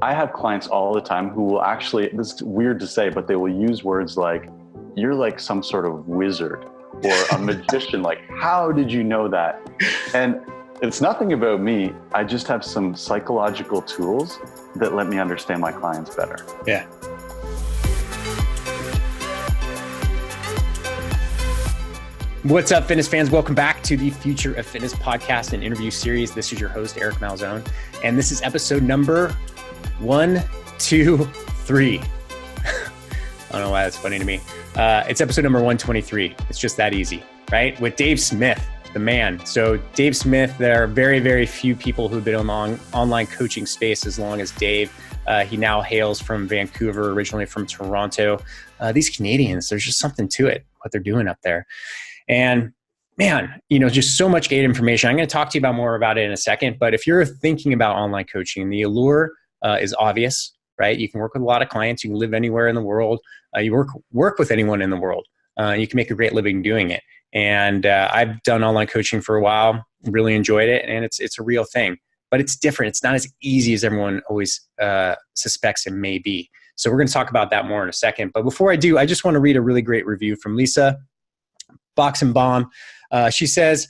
I have clients all the time who will actually, this is weird to say, but they will use words like, you're like some sort of wizard or a magician. Like, how did you know that? And it's nothing about me. I just have some psychological tools that let me understand my clients better. Yeah. What's up, fitness fans? Welcome back to the Future of Fitness podcast and interview series. This is your host, Eric Malzone, and this is episode number 123. I don't know why that's funny to me. It's episode number 123. It's just that easy, right? With Dave Smith, the man. So Dave Smith, there are very, very few people who've been in the online coaching space as long as Dave. He now hails from Vancouver, originally from Toronto. These Canadians, there's just something to it, what they're doing up there. And man, just so much great information. I'm going to talk to you about more about it in a second. But if you're thinking about online coaching, the allure is obvious, right? You can work with a lot of clients. You can live anywhere in the world. You work with anyone in the world. You can make a great living doing it. And I've done online coaching for a while, really enjoyed it. And it's a real thing. But it's different. It's not as easy as everyone always suspects it may be. So we're going to talk about that more in a second. But before I do, I just want to read a really great review from Lisa Box and Bomb. She says,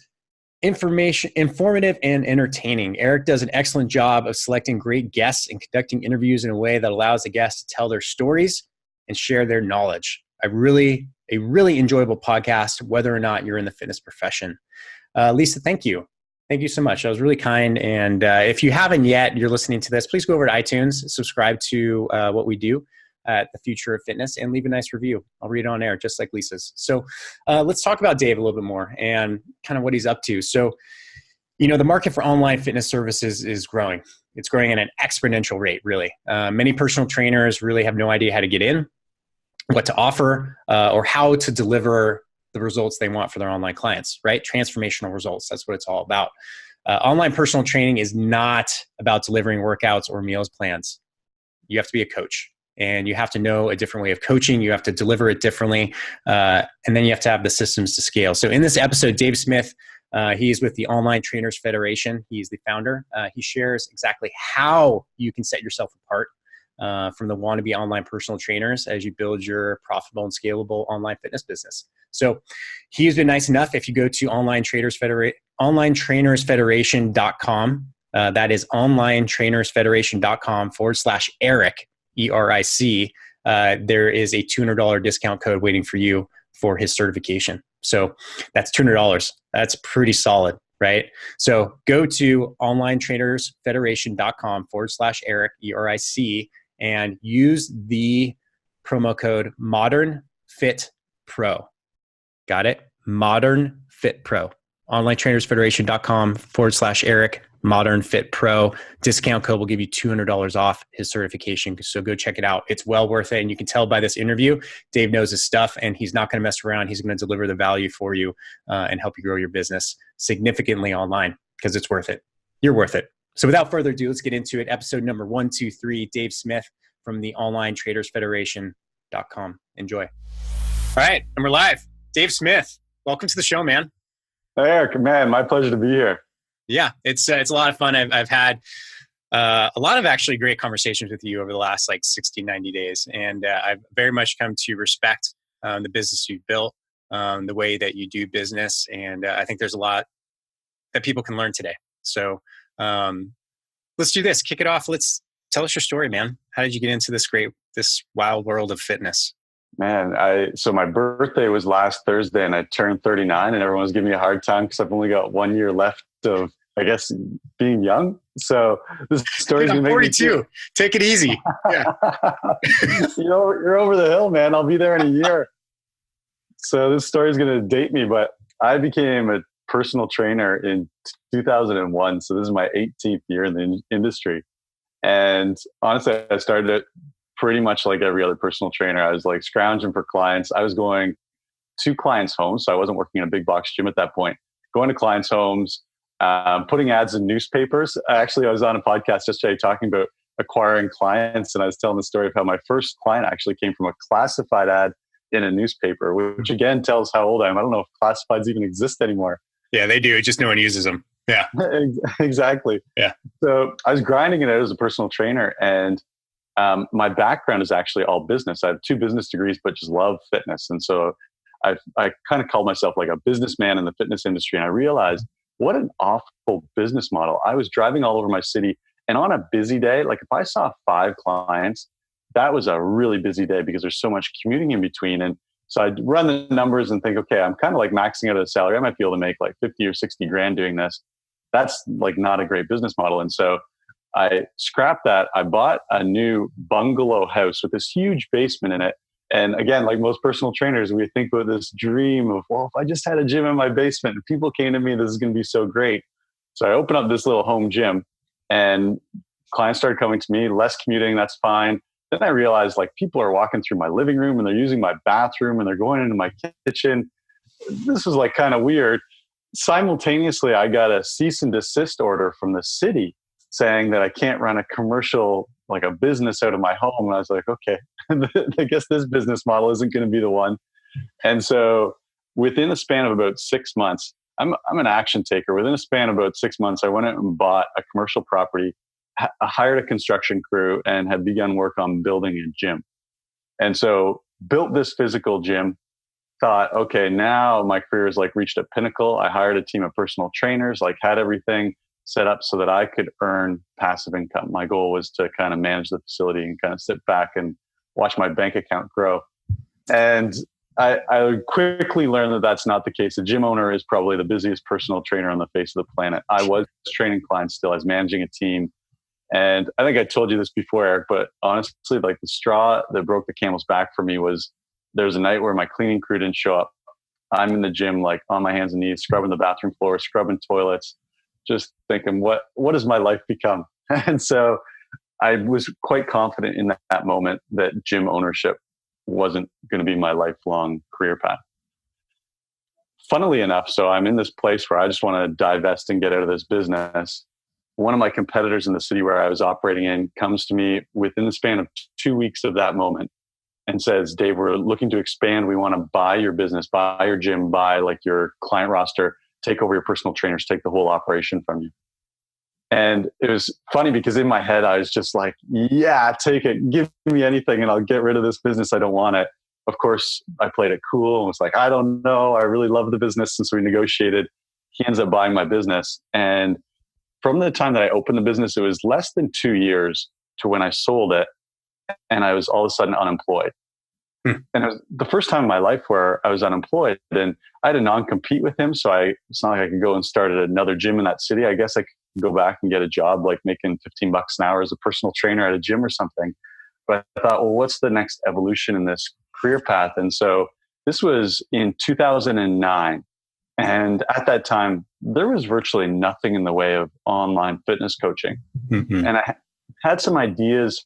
informative and entertaining. Eric does an excellent job of selecting great guests and conducting interviews in a way that allows the guests to tell their stories and share their knowledge. A really enjoyable podcast, whether or not you're in the fitness profession. Lisa, thank you. Thank you so much. That was really kind. And if you haven't yet, you're listening to this, please go over to iTunes, subscribe to what we do at the Future of Fitness, and leave a nice review. I'll read it on air, just like Lisa's. So let's talk about Dave a little bit more and kind of what he's up to. So, the market for online fitness services is growing. It's growing at an exponential rate, really. Many personal trainers really have no idea how to get in, what to offer, or how to deliver the results they want for their online clients, right? Transformational results. That's what it's all about. Online personal training is not about delivering workouts or meals plans. You have to be a coach. And you have to know a different way of coaching. You have to deliver it differently. And then you have to have the systems to scale. So in this episode, Dave Smith, he's with the Online Trainers Federation. He's the founder. He shares exactly how you can set yourself apart from the wannabe online personal trainers as you build your profitable and scalable online fitness business. So he's been nice enough. If you go to onlinetrainersfederation.com, that is onlinetrainersfederation.com/Eric. ERIC, there is a $200 discount code waiting for you for his certification. So that's $200. That's pretty solid, right? So go to onlinetrainersfederation.com/Eric, ERIC, and use the promo code Modern Fit Pro. Got it? Modern Fit Pro. onlinetrainersfederation.com/Eric. Modern Fit Pro. Discount code will give you $200 off his certification. So go check it out. It's well worth it. And you can tell by this interview, Dave knows his stuff and he's not going to mess around. He's going to deliver the value for you and help you grow your business significantly online because it's worth it. You're worth it. So without further ado, let's get into it. Episode number 123, Dave Smith from the onlinetradersfederation.com. Enjoy. All right. And we're live. Dave Smith, welcome to the show, man. Hey, Eric, man, my pleasure to be here. Yeah, it's a lot of fun. I've had a lot of actually great conversations with you over the last 60, 90 days. And I've very much come to respect the business you've built, the way that you do business. And I think there's a lot that people can learn today. So let's do this. Kick it off. Let's tell us your story, man. How did you get into this wild world of fitness? Man, so my birthday was last Thursday and I turned 39 and everyone's giving me a hard time because I've only got 1 year left of, I guess, being young. So this story's I'm gonna make 42. Take it easy. Yeah. You're over the hill, man. I'll be there in a year. So this story is going to date me, but I became a personal trainer in 2001. So this is my 18th year in the industry. And honestly, I started it pretty much like every other personal trainer. I was scrounging for clients. I was going to clients' homes. So I wasn't working in a big box gym at that point. Going to clients' homes, putting ads in newspapers. Actually, I was on a podcast yesterday talking about acquiring clients. And I was telling the story of how my first client actually came from a classified ad in a newspaper, which again tells how old I am. I don't know if classifieds even exist anymore. Yeah, they do. Just no one uses them. Yeah. Exactly. Yeah. So I was grinding it out as a personal trainer, and my background is actually all business. I have 2 business degrees, but just love fitness. And so I kind of called myself like a businessman in the fitness industry. And I realized what an awful business model. I was driving all over my city, and on a busy day, like if I saw 5 clients, that was a really busy day because there's so much commuting in between. And so I'd run the numbers and think, okay, I'm kind of like maxing out a salary. I might be able to make like 50 or 60 grand doing this. That's like not a great business model. And so I scrapped that. I bought a new bungalow house with this huge basement in it. And again, like most personal trainers, we think about this dream of, well, if I just had a gym in my basement and people came to me, this is going to be so great. So I opened up this little home gym, and clients started coming to me, less commuting, that's fine. Then I realized like people are walking through my living room and they're using my bathroom and they're going into my kitchen. This was like kind of weird. Simultaneously, I got a cease and desist order from the city saying that I can't run a commercial, like a business out of my home. And I was like, okay, I guess this business model isn't going to be the one. And so within a span of about 6 months, I'm an action taker. Within a span of about 6 months, I went out and bought a commercial property, hired a construction crew, and had begun work on building a gym. And so built this physical gym, thought, okay, now my career has like reached a pinnacle. I hired a team of personal trainers, like had everything set up so that I could earn passive income. My goal was to kind of manage the facility and kind of sit back and watch my bank account grow. And I quickly learned that that's not the case. A gym owner is probably the busiest personal trainer on the face of the planet. I was training clients still. I was managing a team. And I think I told you this before, Eric, but honestly, like the straw that broke the camel's back for me was there was a night where my cleaning crew didn't show up. I'm in the gym, like on my hands and knees, scrubbing the bathroom floor, scrubbing toilets, just thinking, what has my life become? And so I was quite confident in that moment that gym ownership wasn't going to be my lifelong career path. Funnily enough, so I'm in this place where I just want to divest and get out of this business. One of my competitors in the city where I was operating in comes to me within the span of 2 weeks of that moment and says, Dave, we're looking to expand. We want to buy your business, buy your gym, buy like your client roster, take over your personal trainers, take the whole operation from you. And it was funny because in my head, I was just like, yeah, take it. Give me anything and I'll get rid of this business. I don't want it. Of course, I played it cool and was like, I don't know. I really love the business. Since we negotiated, he ends up buying my business. And from the time that I opened the business, it was less than 2 years to when I sold it. And I was all of a sudden unemployed. And it was the first time in my life where I was unemployed. And I had a non-compete with him. So it's not like I could go and start at another gym in that city. I guess I could go back and get a job like making $15 an hour as a personal trainer at a gym or something. But I thought, well, what's the next evolution in this career path? And so this was in 2009. And at that time, there was virtually nothing in the way of online fitness coaching. Mm-hmm. And I had some ideas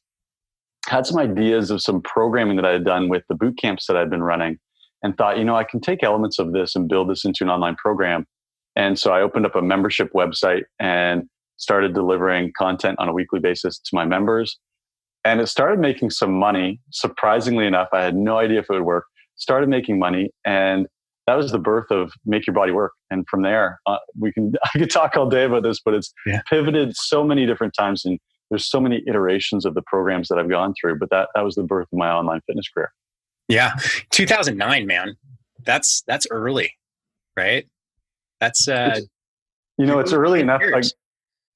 of some programming that I had done with the boot camps that I'd been running, and thought, I can take elements of this and build this into an online program. And so I opened up a membership website and started delivering content on a weekly basis to my members. And it started making some money. Surprisingly enough, I had no idea if it would work. Started making money. And that was the birth of Make Your Body Work. And from there, I could talk all day about this, but it's pivoted so many different times. And there's so many iterations of the programs that I've gone through, but that was the birth of my online fitness career. Yeah. 2009, man. That's early, right? That's, it's early enough.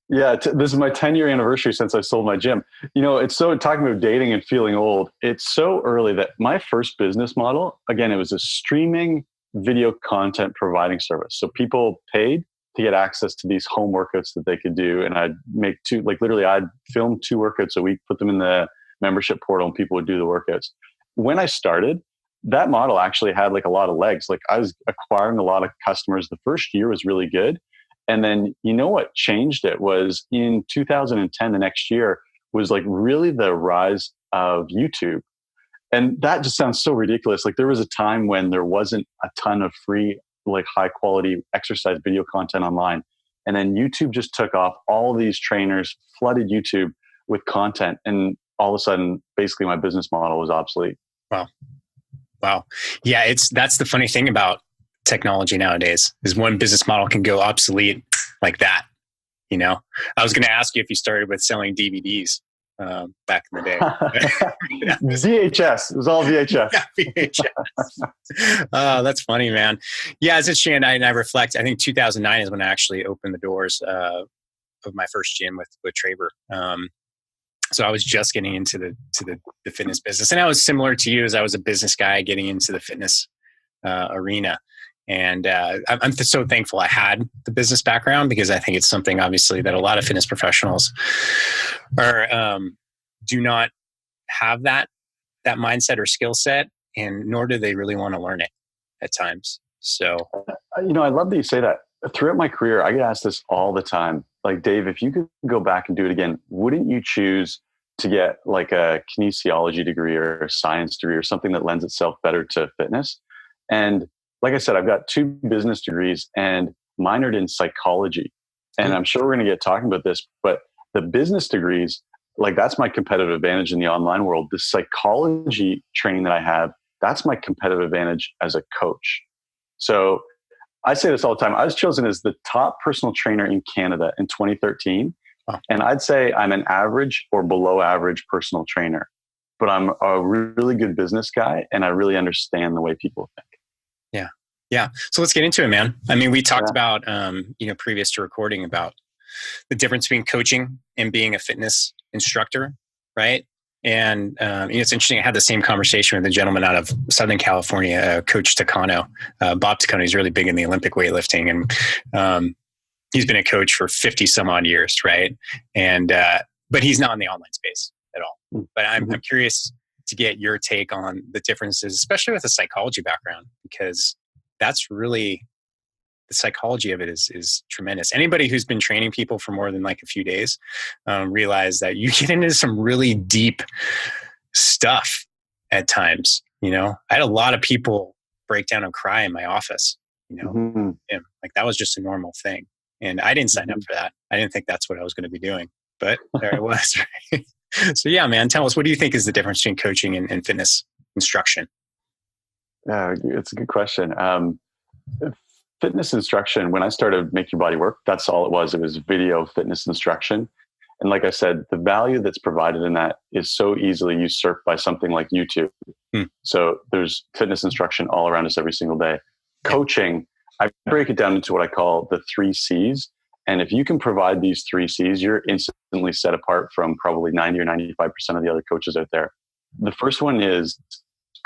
This is my 10-year anniversary since I sold my gym. It's so, talking about dating and feeling old, it's so early that my first business model, again, it was a streaming video content providing service. So people paid to get access to these home workouts that they could do. And I'd make I'd film 2 workouts a week, put them in the membership portal, and people would do the workouts. When I started, that model actually had like a lot of legs. Like I was acquiring a lot of customers. The first year was really good. And then, what changed it was in 2010, the next year was like really the rise of YouTube. And that just sounds so ridiculous. Like there was a time when there wasn't a ton of free, like high quality exercise video content online. And then YouTube just took off. All these trainers flooded YouTube with content. And all of a sudden, basically my business model was obsolete. Wow. Yeah. That's the funny thing about technology nowadays is one business model can go obsolete like that. I was going to ask you if you started with selling DVDs back in the day. VHS. It was all VHS. Yeah, VHS. Oh, that's funny, man. Yeah, it's interesting. And I reflect, I think 2009 is when I actually opened the doors of my first gym with Traver. So I was just getting into the fitness business. And I was similar to you, as I was a business guy getting into the fitness arena. And I'm so thankful I had the business background, because I think it's something obviously that a lot of fitness professionals do not have that mindset or skill set, and nor do they really want to learn it at times. So, I love that you say that. Throughout my career, I get asked this all the time. Like, Dave, if you could go back and do it again, wouldn't you choose to get like a kinesiology degree or a science degree or something that lends itself better to fitness? And like I said, I've got 2 business degrees and minored in psychology. And I'm sure we're going to get talking about this, but the business degrees, like, that's my competitive advantage in the online world. The psychology training that I have, that's my competitive advantage as a coach. So I say this all the time. I was chosen as the top personal trainer in Canada in 2013. Wow. And I'd say I'm an average or below average personal trainer, but I'm a really good business guy, and I really understand the way people think. Yeah. Yeah. So let's get into it, man. I mean, we talked about, previous to recording, about the difference between coaching and being a fitness instructor, right? And it's interesting. I had the same conversation with a gentleman out of Southern California, Coach Takano. Bob Takano is really big in the Olympic weightlifting, and he's been a coach for 50 some odd years, right? And but he's not in the online space at all. But I'm curious to get your take on the differences, especially with a psychology background, because that's really, the psychology of it is tremendous. Anybody who's been training people for more than like a few days realize that you get into some really deep stuff at times. I had a lot of people break down and cry in my office. Like, that was just a normal thing, and I didn't sign up for that. I didn't think that's what I was going to be doing, but there it was. Right? So yeah, man, tell us, what do you think is the difference between coaching and fitness instruction? Yeah, it's a good question. Fitness instruction, when I started Make Your Body Work, that's all it was. It was video fitness instruction. And like I said, the value that's provided in that is so easily usurped by something like YouTube. So there's fitness instruction all around us every single day. Coaching, I break it down into what I call the 3 C's. And if you can provide these 3 C's, you're instantly set apart from probably 90 or 95% of the other coaches out there. The first one is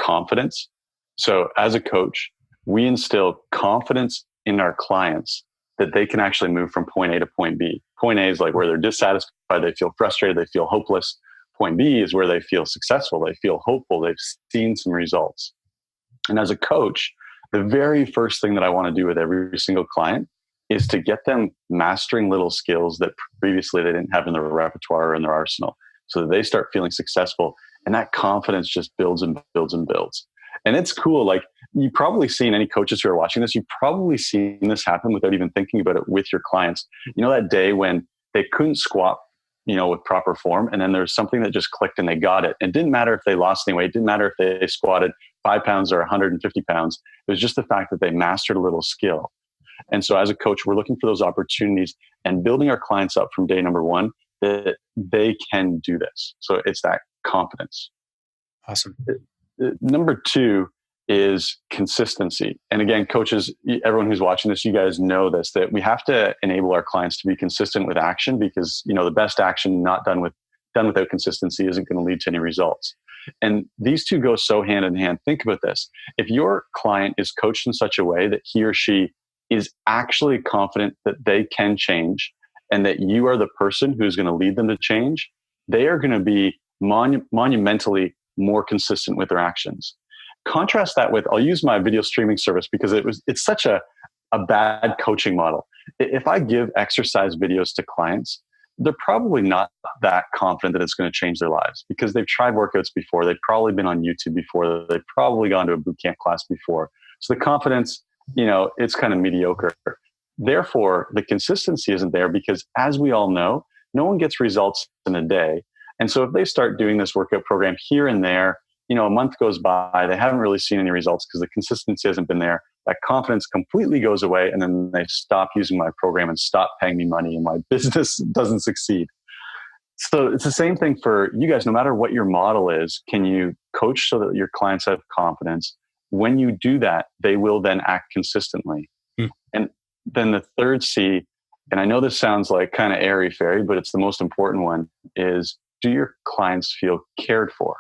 confidence. So as a coach, we instill confidence in our clients that they can actually move from point A to point B. Point A is like where they're dissatisfied, they feel frustrated, they feel hopeless. Point B is where they feel successful, they feel hopeful, they've seen some results. And as a coach, the very first thing that I want to do with every single client is to get them mastering little skills that previously they didn't have in their repertoire or in their arsenal, so that they start feeling successful. And that confidence just builds and builds and builds. And it's cool. Like, you've probably seen, any coaches who are watching this, you've probably seen this happen without even thinking about it with your clients. That day when they couldn't squat, with proper form, and then there's something that just clicked and they got it. It didn't matter if they lost any weight. It didn't matter if they squatted 5 pounds or 150 pounds. It was just the fact that they mastered a little skill. And so as a coach, we're looking for those opportunities and building our clients up from day number 1 that they can do this. So it's that confidence. Awesome. Number 2 is consistency. And again, coaches, everyone who's watching this, you guys know this, that we have to enable our clients to be consistent with action, because, the best action not done without consistency isn't going to lead to any results. And these 2 go so hand in hand. Think about this. If your client is coached in such a way that he or she is actually confident that they can change and that you are the person who's going to lead them to change, they are going to be monumentally more consistent with their actions. Contrast that with, I'll use my video streaming service because it's such a bad coaching model. If I give exercise videos to clients, they're probably not that confident that it's going to change their lives, because they've tried workouts before. They've probably been on YouTube before. They've probably gone to a boot camp class before. So the confidence, it's kind of mediocre. Therefore, the consistency isn't there, because as we all know, no one gets results in a day. And so if they start doing this workout program here and there, a month goes by, they haven't really seen any results because the consistency hasn't been there. that confidence completely goes away. And then they stop using my program and stop paying me money, and my business doesn't succeed. So it's the same thing for you guys. No matter what your model is, can you coach so that your clients have confidence? When you do that, they will then act consistently. And then the third C, and I know this sounds like kind of airy fairy, but it's the most important one, is do your clients feel cared for?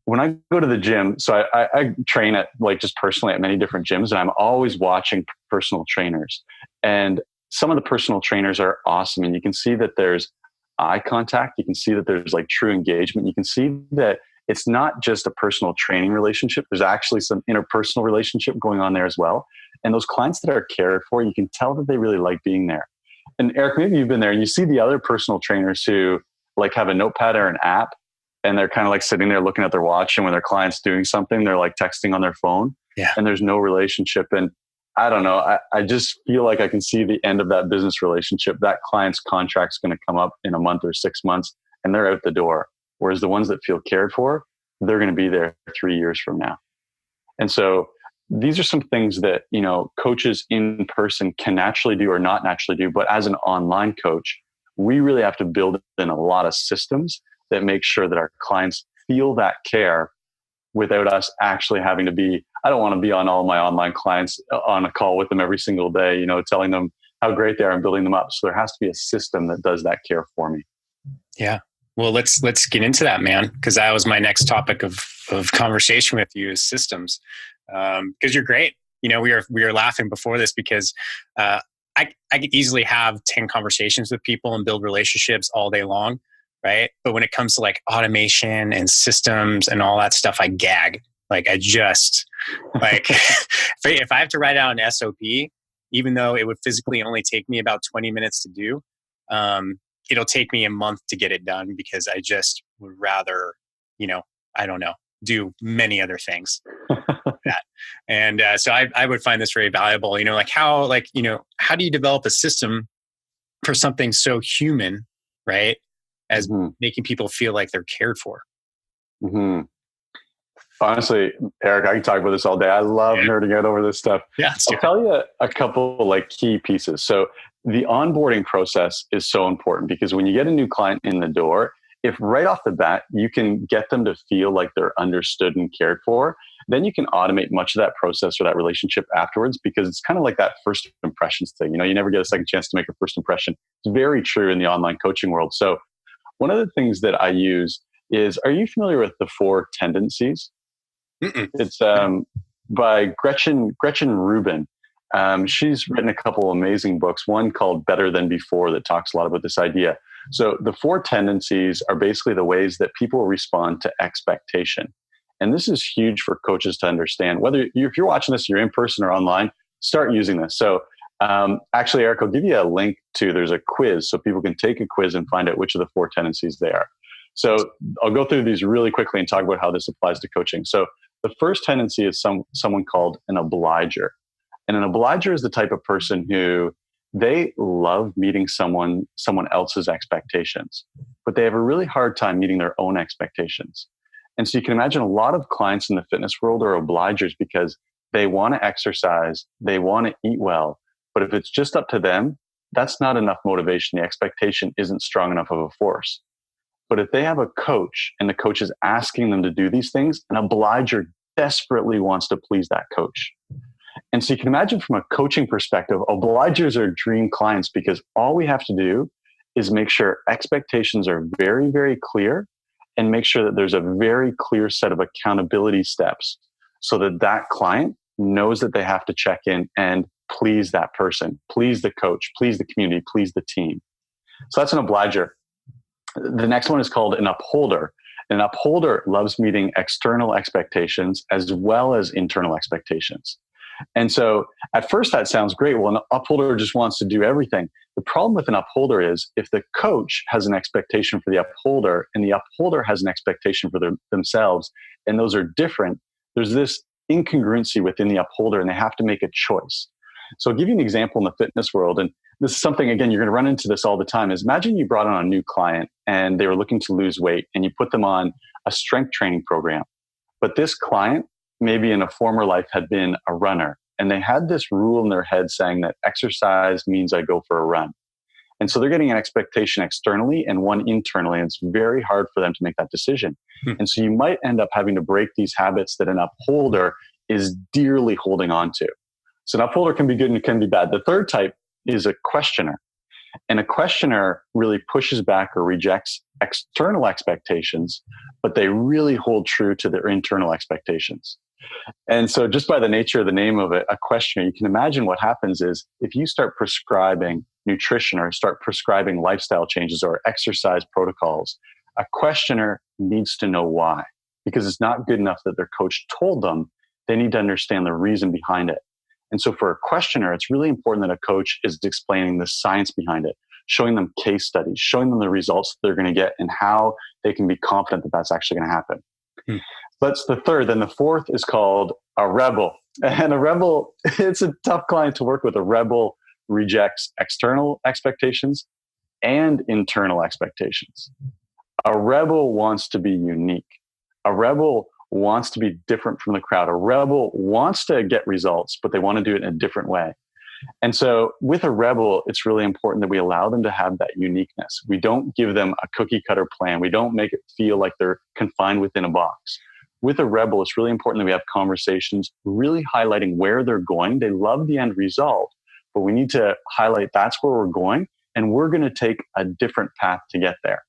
When I go to the gym, so I train at, like, just personally at many different gyms, and I'm always watching personal trainers. And some of the personal trainers are awesome. And you can see that there's eye contact. You can see that there's like true engagement. You can see that it's not just a personal training relationship. There's actually some interpersonal relationship going on there as well. And those clients that are cared for, you can tell that they really like being there. And Eric, maybe you've been there and you see the other personal trainers who like have a notepad or an app, and they're kind of like sitting there looking at their watch, and when their client's doing something, they're like texting on their phone. Yeah. And there's no relationship. And I don't know, I just feel like I can see the end of that business relationship. That client's contract's going to come up in a month or 6 months, and they're out the door. Whereas the ones that feel cared for, they're going to be there 3 years from now. And so these are some things that, you know, coaches in person can naturally do or not naturally do. But as an online coach, we really have to build in a lot of systems that make sure that our clients feel that care without us actually having to be, I don't want to be on all my online clients on a call with them every single day, you know, telling them how great they are and building them up. So there has to be a system that does that care for me. Yeah. Well, let's get into that, man, because that was my next topic of conversation with you, is systems. Because you're great. You know, we were laughing before this because I could easily have 10 conversations with people and build relationships all day long, right? But when it comes to like automation and systems and all that stuff, I gag. Like I just like if I have to write out an SOP, even though it would physically only take me about 20 minutes to do, it'll take me a month to get it done, because I just would rather, you know, I don't know, do many other things. That. And so I would find this very valuable, you know, like how do you develop a system for something so human, right? As making people feel like they're cared for. Mm-hmm. Honestly, Eric, I can talk about this all day. I love nerding out over this stuff. Yeah, I'll tell you a couple like key pieces. So the onboarding process is so important, because when you get a new client in the door, if right off the bat you can get them to feel like they're understood and cared for, then you can automate much of that process or that relationship afterwards, because it's kind of like that first impressions thing. You know, you never get a second chance to make a first impression. It's very true in the online coaching world. So one of the things that I use is, are you familiar with the 4 Tendencies? Mm-mm. It's by Gretchen Rubin. She's written a couple amazing books, one called Better Than Before, that talks a lot about this idea. So the 4 tendencies are basically the ways that people respond to expectation. And this is huge for coaches to understand. Whether if you're watching this, you're in person or online, start using this. So actually, Eric, I'll give you a link to, there's a quiz so people can take a quiz and find out which of the 4 tendencies they are. So I'll go through these really quickly and talk about how this applies to coaching. So the first tendency is someone called an obliger. And an obliger is the type of person who they love meeting someone else's expectations, but they have a really hard time meeting their own expectations. And so you can imagine a lot of clients in the fitness world are obligers, because they want to exercise, they want to eat well, but if it's just up to them, that's not enough motivation. The expectation isn't strong enough of a force. But if they have a coach and the coach is asking them to do these things, an obliger desperately wants to please that coach. And so you can imagine from a coaching perspective, obligers are dream clients, because all we have to do is make sure expectations are very, very clear, and make sure that there's a very clear set of accountability steps so that that client knows that they have to check in and please that person, please the coach, please the community, please the team. So that's an obliger. The next one is called an upholder. An upholder loves meeting external expectations as well as internal expectations. And so at first that sounds great. Well, an upholder just wants to do everything. The problem with an upholder is if the coach has an expectation for the upholder and the upholder has an expectation for themselves, and those are different, there's this incongruency within the upholder, and they have to make a choice. So I'll give you an example in the fitness world. And this is something, again, you're going to run into this all the time, is imagine you brought on a new client and they were looking to lose weight, and you put them on a strength training program. But this client maybe in a former life had been a runner, and they had this rule in their head saying that exercise means I go for a run. And so they're getting an expectation externally and one internally. And it's very hard for them to make that decision. And so you might end up having to break these habits that an upholder is dearly holding on to. So an upholder can be good and it can be bad. The third type is a questioner. And a questioner really pushes back or rejects external expectations, but they really hold true to their internal expectations. And so just by the nature of the name of it, a questioner, you can imagine what happens is if you start prescribing nutrition or start prescribing lifestyle changes or exercise protocols, a questioner needs to know why, because it's not good enough that their coach told them. They need to understand the reason behind it. And so for a questioner, it's really important that a coach is explaining the science behind it, showing them case studies, showing them the results they're going to get and how they can be confident that that's actually going to happen. That's the third. Then the fourth is called a rebel. And a rebel, it's a tough client to work with. A rebel rejects external expectations and internal expectations. A rebel wants to be unique. A rebel wants to be different from the crowd. A rebel wants to get results, but they want to do it in a different way. And so with a rebel, it's really important that we allow them to have that uniqueness. We don't give them a cookie cutter plan. We don't make it feel like they're confined within a box. With a rebel, it's really important that we have conversations really highlighting where they're going. They love the end result, but we need to highlight that's where we're going, and we're going to take a different path to get there.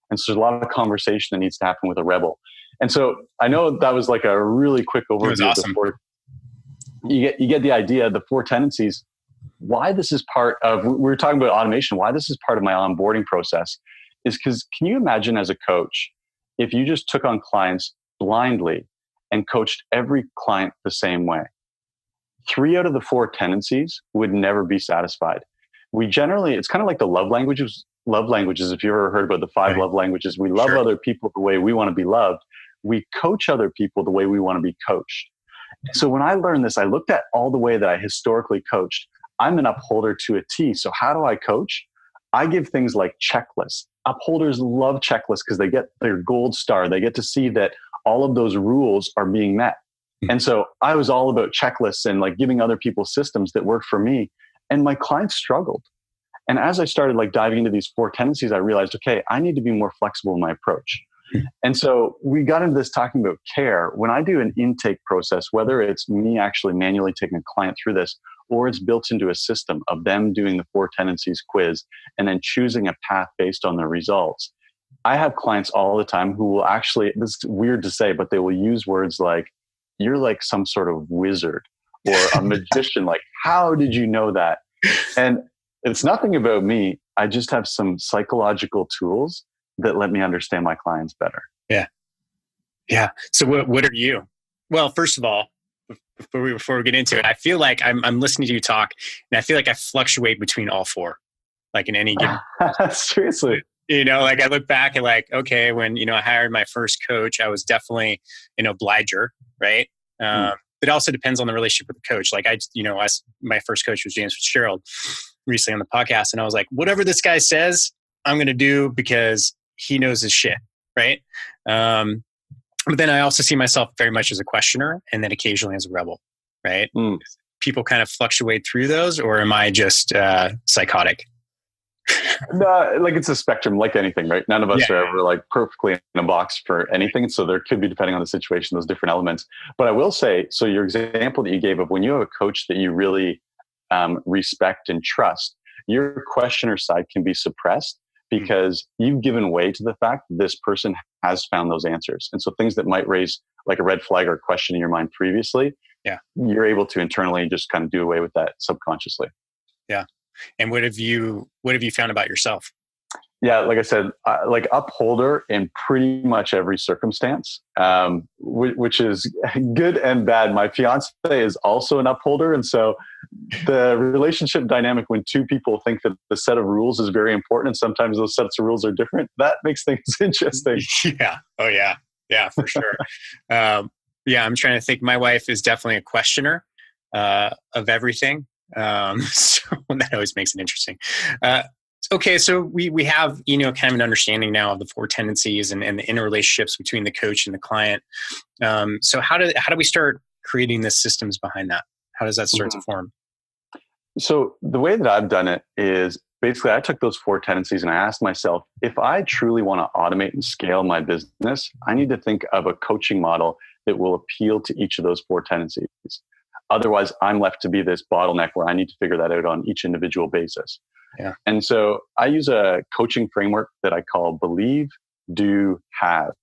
And so there's a lot of conversation that needs to happen with a rebel. And so I know that was like a really quick overview. It was awesome. You get the idea, the 4 tendencies, why this is part of, we were talking about automation, why this is part of my onboarding process is because can you imagine as a coach, if you just took on clients blindly and coached every client the same way? 3 out of the 4 tendencies would never be satisfied. We generally, it's kind of like the love languages. Love languages, if you've ever heard about the 5 love languages, we love other people the way we want to be loved. We coach other people the way we want to be coached. So when I learned this, I looked at all the way that I historically coached. I'm an upholder to a T. So how do I coach? I give things like checklists. Upholders love checklists because they get their gold star. They get to see that all of those rules are being met. And so I was all about checklists and like giving other people systems that worked for me. And my clients struggled. And as I started like diving into these 4 tendencies, I realized, okay, I need to be more flexible in my approach. And so we got into this talking about care. When I do an intake process, whether it's me actually manually taking a client through this, or it's built into a system of them doing the 4 tendencies quiz and then choosing a path based on their results, I have clients all the time who will actually, this is weird to say, but they will use words like, you're like some sort of wizard or a magician. Like, how did you know that? And it's nothing about me. I just have some psychological tools that let me understand my clients better. Yeah. Yeah. So what are you? Well, first of all, before we get into it, I feel like I'm listening to you talk and I feel like I fluctuate between all 4, like in any given. Seriously. You know, like I look back and like, okay, when, I hired my first coach, I was definitely an obliger, right? It also depends on the relationship with the coach. Like my first coach was James Fitzgerald recently on the podcast. And I was like, whatever this guy says, I'm going to do because he knows his shit. Right. But then I also see myself very much as a questioner and then occasionally as a rebel. Right. People kind of fluctuate through those, or am I just psychotic? No, like it's a spectrum, like anything, right? None of us are ever like perfectly in a box for anything. So there could be, depending on the situation, those different elements. But I will say, so your example that you gave of when you have a coach that you really respect and trust, your questioner side can be suppressed because you've given way to the fact that this person has found those answers. And so things that might raise like a red flag or a question in your mind previously, you're able to internally just kind of do away with that subconsciously. Yeah. And what have you found about yourself? Yeah, like I said, like upholder in pretty much every circumstance, which is good and bad. My fiance is also an upholder. And so the relationship dynamic when 2 people think that the set of rules is very important and sometimes those sets of rules are different, that makes things interesting. Yeah. Oh, yeah. Yeah, for sure. I'm trying to think. My wife is definitely a questioner of everything. So that always makes it interesting. Okay, so we have, kind of an understanding now of the four tendencies and the interrelationships between the coach and the client. So how do we start creating the systems behind that? How does that start to form? So the way that I've done it is basically I took those four tendencies and I asked myself, if I truly want to automate and scale my business, I need to think of a coaching model that will appeal to each of those four tendencies. Otherwise, I'm left to be this bottleneck where I need to figure that out on each individual basis. Yeah. And so I use a coaching framework that I call Believe, Do, Have.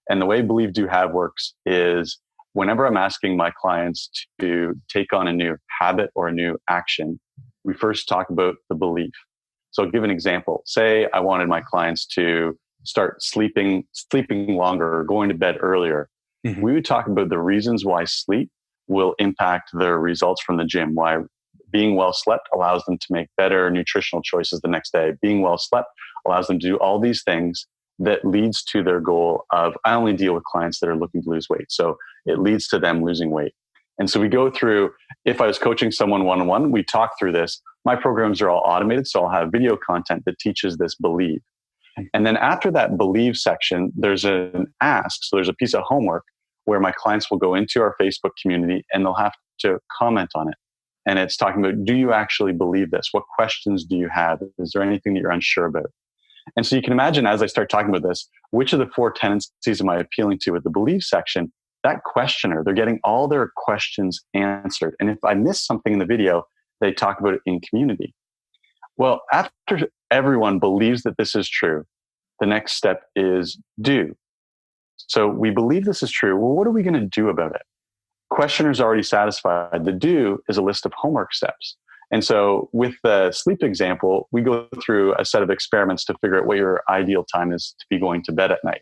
And the way Believe, Do, Have works is whenever I'm asking my clients to take on a new habit or a new action, we first talk about the belief. So I'll give an example. Say I wanted my clients to start sleeping longer or going to bed earlier. Mm-hmm. We would talk about the reasons why sleep will impact their results from the gym, why being well slept allows them to make better nutritional choices the next day. Being well slept allows them to do all these things that leads to their goal of, I only deal with clients that are looking to lose weight. So it leads to them losing weight. And so we go through, if I was coaching someone one-on-one, we talk through this. My programs are all automated. So I'll have video content that teaches this believe. And then after that believe section, there's an ask. So there's a piece of homework where my clients will go into our Facebook community and they'll have to comment on it. And it's talking about, do you actually believe this? What questions do you have? Is there anything that you're unsure about? And so you can imagine as I start talking about this, which of the four tendencies am I appealing to with the belief section? That questioner, they're getting all their questions answered. And if I miss something in the video, they talk about it in community. Well, after everyone believes that this is true, the next step is do. So we believe this is true. Well, what are we going to do about it? Questioner's already satisfied. The do is a list of homework steps. And so with the sleep example, we go through a set of experiments to figure out what your ideal time is to be going to bed at night.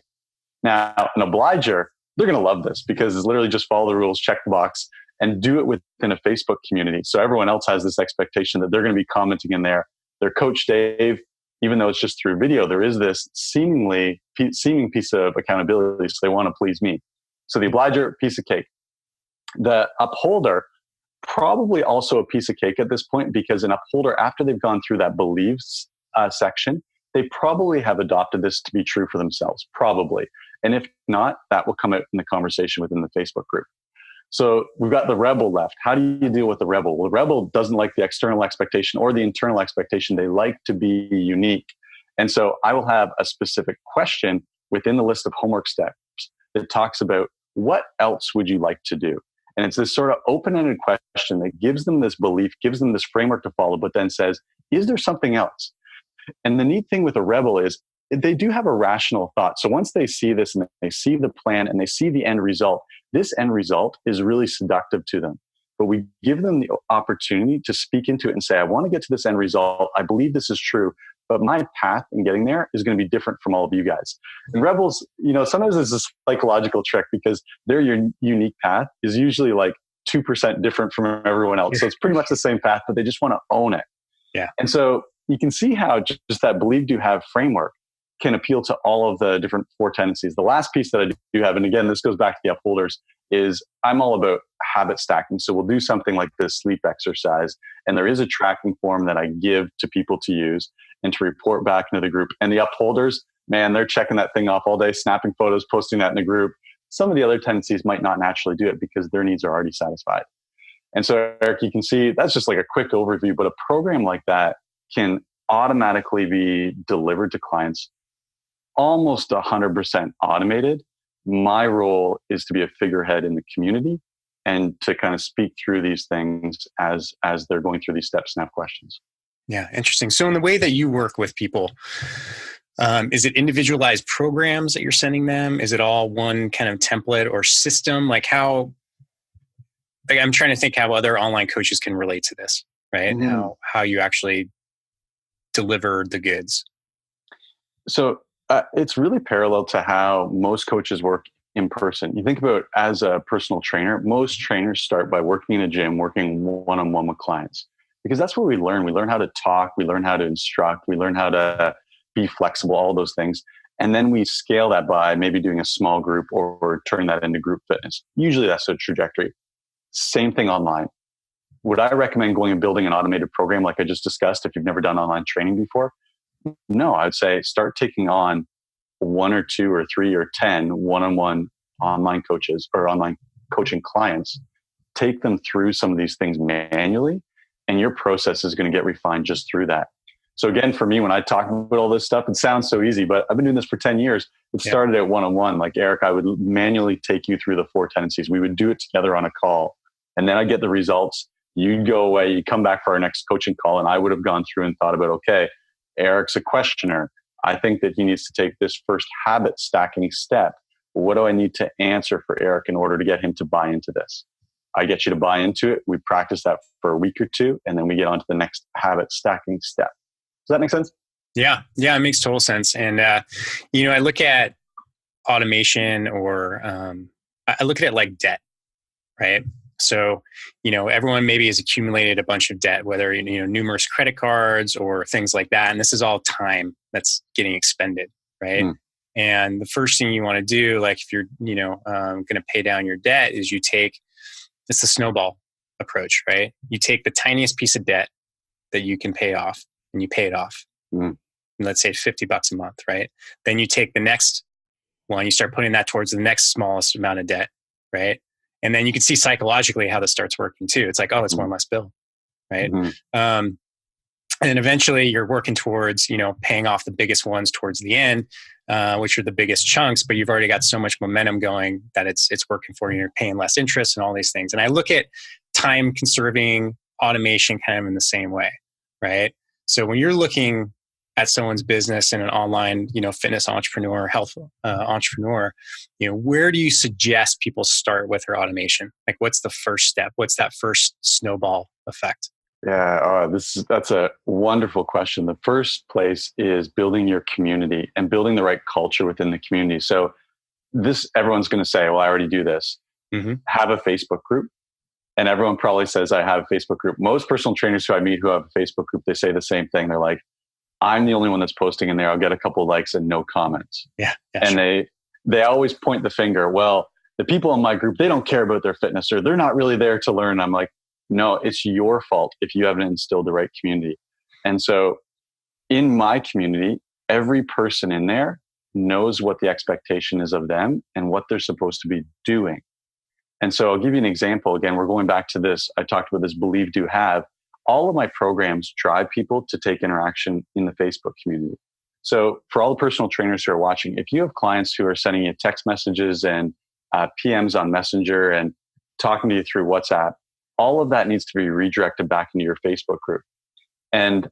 Now, an obliger, they're going to love this because it's literally just follow the rules, check the box, and do it within a Facebook community. So everyone else has this expectation that they're going to be commenting in there. Their coach Dave, even though it's just through video, there is this seeming piece of accountability. So they want to please me. So the obliger, piece of cake. The upholder, probably also a piece of cake at this point, because an upholder, after they've gone through that beliefs section, they probably have adopted this to be true for themselves, probably. And if not, that will come out in the conversation within the Facebook group. So we've got the rebel left. How do you deal with the rebel? Well, the rebel doesn't like the external expectation or the internal expectation. They like to be unique. And so I will have a specific question within the list of homework steps that talks about what else would you like to do? And it's this sort of open-ended question that gives them this belief, gives them this framework to follow, but then says, is there something else? And the neat thing with a rebel is they do have a rational thought. So once they see this and they see the plan and they see the end result, this end result is really seductive to them. But we give them the opportunity to speak into it and say, I want to get to this end result. I believe this is true, but my path in getting there is going to be different from all of you guys. And rebels, sometimes it's a psychological trick because their unique path is usually like 2% different from everyone else. So it's pretty much the same path, but they just want to own it. Yeah. And so you can see how just that believe, do, have framework can appeal to all of the different four tendencies. The last piece that I do have, and again, this goes back to the upholders, is I'm all about habit stacking. So we'll do something like this sleep exercise. And there is a tracking form that I give to people to use and to report back into the group. And the upholders, man, they're checking that thing off all day, snapping photos, posting that in the group. Some of the other tendencies might not naturally do it because their needs are already satisfied. And so, Eric, you can see that's just like a quick overview, but a program like that can automatically be delivered to clients almost 100% automated. My role is to be a figurehead in the community and to kind of speak through these things as they're going through these steps and have questions. Yeah, interesting. So in the way that you work with people, is it individualized programs that you're sending them? Is it all one kind of template or system? I'm trying to think how other online coaches can relate to this, right? Mm-hmm. How you actually deliver the goods. So it's really parallel to how most coaches work in person. You think about as a personal trainer, most trainers start by working in a gym, working one-on-one with clients, because that's where we learn. We learn how to talk, we learn how to instruct, we learn how to be flexible, all those things. And then we scale that by maybe doing a small group or turning that into group fitness. Usually that's a trajectory. Same thing online. would I recommend going and building an automated program like I just discussed if you've never done online training before? No, I'd say start taking on 1 or 2 or 3 or 10 one-on-one online coaches or online coaching clients. Take them through some of these things manually, and your process is going to get refined just through that. So again, for me, when I talk about all this stuff, it sounds so easy, but I've been doing this for 10 years. It started at one-on-one. Like Eric, I would manually take you through the 4 tendencies. We would do it together on a call, and then I'd get the results. You'd go away, you come back for our next coaching call, and I would have gone through and thought about, okay, Eric's a questioner. I think that he needs to take this first habit stacking step. What do I need to answer for Eric in order to get him to buy into this? I get you to buy into it. We practice that for a week or 2, and then we get on to the next habit stacking step. Does that make sense? Yeah. Yeah, it makes total sense. And, I look at automation or I look at it like debt, right? So, everyone maybe has accumulated a bunch of debt, whether, numerous credit cards or things like that. And this is all time that's getting expended, right? And the first thing you want to do, like if you're, going to pay down your debt is it's the snowball approach, right? You take the tiniest piece of debt that you can pay off and you pay it off. Let's say $50 a month, right? Then you take the next one, you start putting that towards the next smallest amount of debt, right? And then you can see psychologically how this starts working too. It's like, oh, it's one less bill, right? And then eventually you're working towards, paying off the biggest ones towards the end, which are the biggest chunks, but you've already got so much momentum going that it's working for you. You're paying less interest and all these things. And I look at time conserving automation kind of in the same way, right? So when you're looking at someone's business in an online, fitness entrepreneur, health entrepreneur, where do you suggest people start with their automation? Like, what's the first step? What's that first snowball effect? Yeah, that's a wonderful question. The first place is building your community and building the right culture within the community. So everyone's going to say, well, I already do this. Have a Facebook group. And everyone probably says, I have a Facebook group. Most personal trainers who I meet who have a Facebook group, they say the same thing. They're like, I'm the only one that's posting in there. I'll get a couple of likes and no comments. And sure. They always point the finger. Well, the people in my group, they don't care about their fitness, or they're not really there to learn. I'm like, no, it's your fault if you haven't instilled the right community. And so in my community, every person in there knows what the expectation is of them and what they're supposed to be doing. And so I'll give you an example. Again, we're going back to this. I talked about this believe, do, have. All of my programs drive people to take interaction in the Facebook community. So for all the personal trainers who are watching, if you have clients who are sending you text messages and PMs on Messenger and talking to you through WhatsApp, all of that needs to be redirected back into your Facebook group. And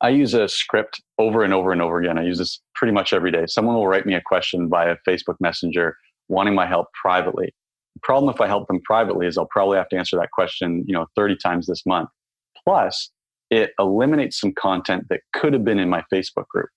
I use a script over and over and over again. I use this pretty much every day. Someone will write me a question via Facebook Messenger wanting my help privately. The problem if I help them privately is I'll probably have to answer that question, 30 times this month. Plus, it eliminates some content that could have been in my Facebook group.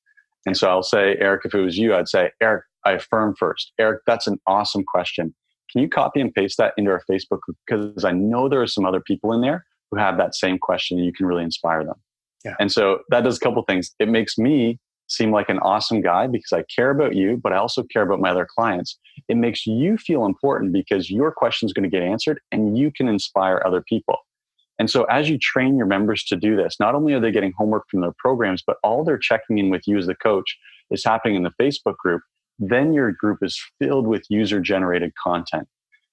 And so I'll say, Eric, if it was you, I'd say, Eric, I affirm first. Eric, that's an awesome question. Can you copy and paste that into our Facebook group? Because I know there are some other people in there who have that same question and you can really inspire them. Yeah. And so that does a couple things. It makes me seem like an awesome guy because I care about you, but I also care about my other clients. It makes you feel important because your question is going to get answered and you can inspire other people. And so as you train your members to do this, not only are they getting homework from their programs, but all their checking in with you as the coach is happening in the Facebook group. Then your group is filled with user-generated content.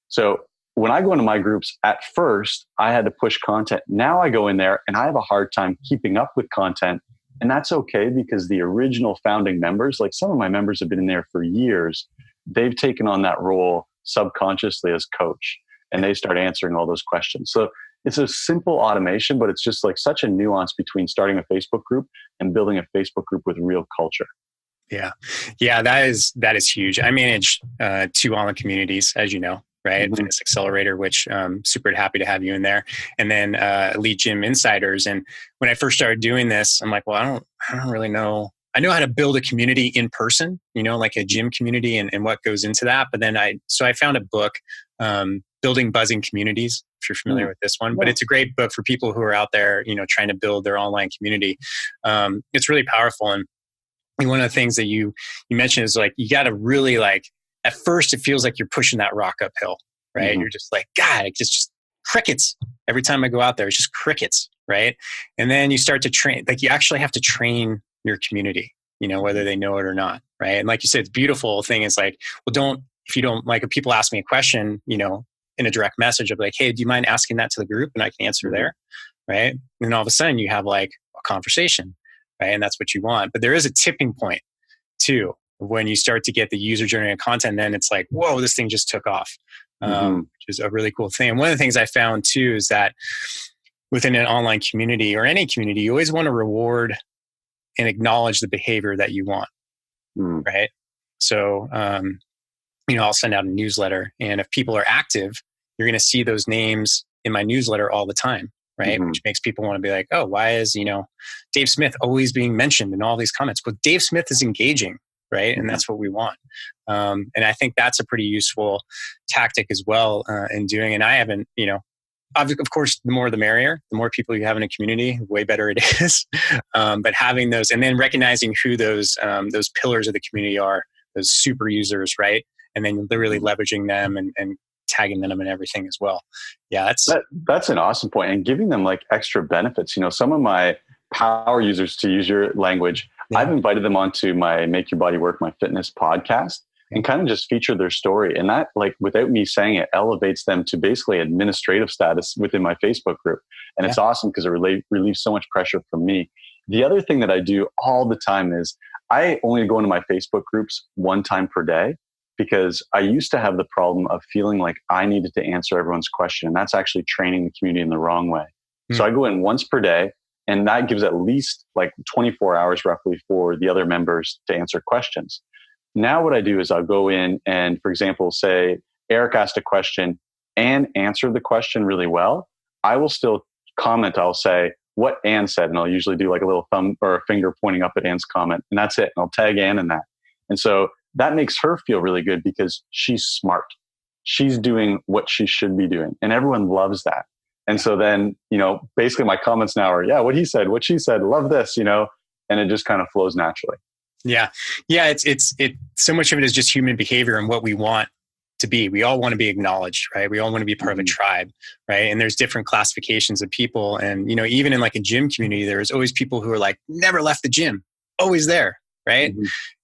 So when I go into my groups, at first, I had to push content. Now I go in there and I have a hard time keeping up with content. And that's okay because the original founding members, like some of my members have been in there for years, they've taken on that role subconsciously as coach and they start answering all those questions. So it's a simple automation, but it's just like such a nuance between starting a Facebook group and building a Facebook group with real culture. Yeah. Yeah, that is huge. I manage 2 online communities, as you know, right? Mm-hmm. Fitness Accelerator, which I'm super happy to have you in there. And then Elite Gym Insiders. And when I first started doing this, I'm like, well, I don't really know. I know how to build a community in person, like a gym community and what goes into that. But then I found a book, Building Buzzing Communities, if you're familiar with this one, but it's a great book for people who are out there, trying to build their online community. It's really powerful. And one of the things that you mentioned is like, you got to really at first it feels like you're pushing that rock uphill, right? Mm-hmm. You're just like, God, just crickets. Every time I go out there, it's just crickets, right? And then you start to train, like you actually have to train your community, whether they know it or not, right? And like you said, the beautiful thing is like, well, if people ask me a question, in a direct message, I'll be like, hey, do you mind asking that to the group? And I can answer there, right? And then all of a sudden you have like a conversation, right? And that's what you want. But there is a tipping point too, when you start to get the user generated content, then it's like, whoa, this thing just took off, which is a really cool thing. And one of the things I found too is that within an online community or any community, you always want to reward and acknowledge the behavior that you want, right? So, I'll send out a newsletter, and if people are active, you're going to see those names in my newsletter all the time, right? Which makes people want to be like, oh, why is, Dave Smith always being mentioned in all these comments? Well, Dave Smith is engaging, right? And that's what we want. And I think that's a pretty useful tactic as well in doing. And I haven't, of course, the more the merrier. The more people you have in a community, the way better it is. But having those, and then recognizing who those pillars of the community are, those super users, right? And then really leveraging them and tagging them and everything as well. Yeah, that's an awesome point. And giving them like extra benefits. Some of my power users, to use your language, I've invited them onto my Make Your Body Work, My Fitness podcast and kind of just feature their story. And that, like, without me saying it, elevates them to basically administrative status within my Facebook group. And it's awesome because it relieves so much pressure from me. The other thing that I do all the time is I only go into my Facebook groups one time per day, because I used to have the problem of feeling like I needed to answer everyone's question. And that's actually training the community in the wrong way. So I go in once per day, and that gives at least like 24 hours roughly for the other members to answer questions. Now what I do is I'll go in and, for example, say Eric asked a question and answered the question really well. I will still comment. I'll say what Anne said, and I'll usually do like a little thumb or a finger pointing up at Anne's comment, and that's it. And I'll tag Anne in that. And so that makes her feel really good because she's smart. She's doing what she should be doing. And everyone loves that. And so then, basically my comments now are, what he said, what she said, love this, and it just kind of flows naturally. Yeah. Yeah. It's so much of it is just human behavior and what we want to be. We all want to be acknowledged, right? We all want to be part of a tribe, right? And there's different classifications of people. And, even in like a gym community, there's always people who are like, never left the gym, always there, right?